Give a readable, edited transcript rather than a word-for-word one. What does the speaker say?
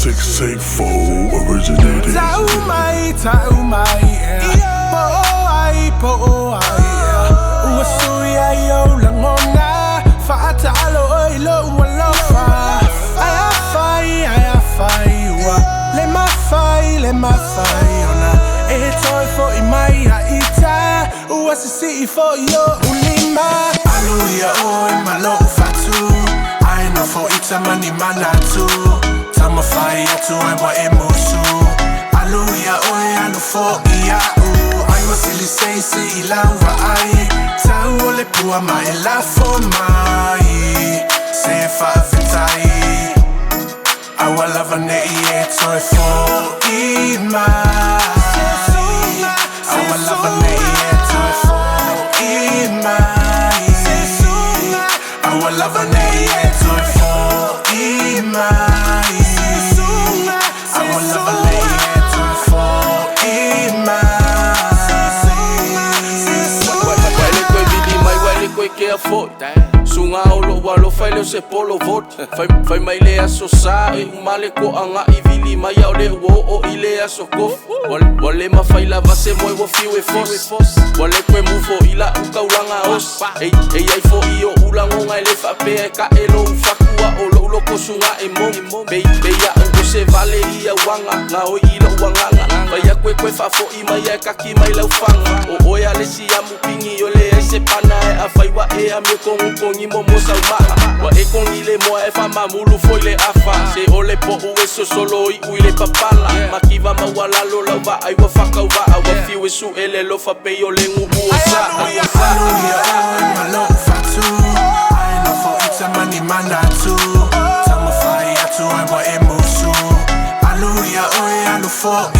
684 originated. Taumai, Po'ai, Uasuya yo langona, Fa'atalo oilo walofa. Ayafai, le mafai, ona. Etoi for imaya ita, Uasisi for yo ulima. Aluya oi malo fatu, I Nofo ita mani manatu. Tamafai atu ewa emusu. Aluya oi alufo iau. Ai wasili seisi ilawa ai. Tau ole pua mai la fo mai. Sefa vitai. Awa lava ne ie toi fo imai. Awa lava ne ie toi fo imai. Awa lava ne ie toi fo imai. Awa lava ne ie toi fo imai. Wale koe kea foi Sunga olo walo fai leo se polo vote Fai mai lea so sa e umale ko anga I vili mai au le uo o I lea so kof Wale mawhai lava se moe wa fiu e fos Wale koe mufo I la uka ulanga os Ei ai fo I o ulangonga e le whapea e ka elo ufakua o lo ulo ko sunga e mong Beia ungo se vale I a wanga Nga oi I la uanganga Vai a koe whafo I mai e kaki mai lau fanga O oe ale si amu pingi o le e se pana e a whai wa e a me kongi momo sau maha Wa e kongi le moa e whama mulu foi le afa Se ole po ue so solo I ui le papala Makiwa maua lalo lau wa ai wa whakau wa a wa fiu e su e le lofa pei o le ngu ua sa Aluya oi malo fatu Ai Nofo ita mani manatu Tamafai atu ewa emusu Aluya oi alufo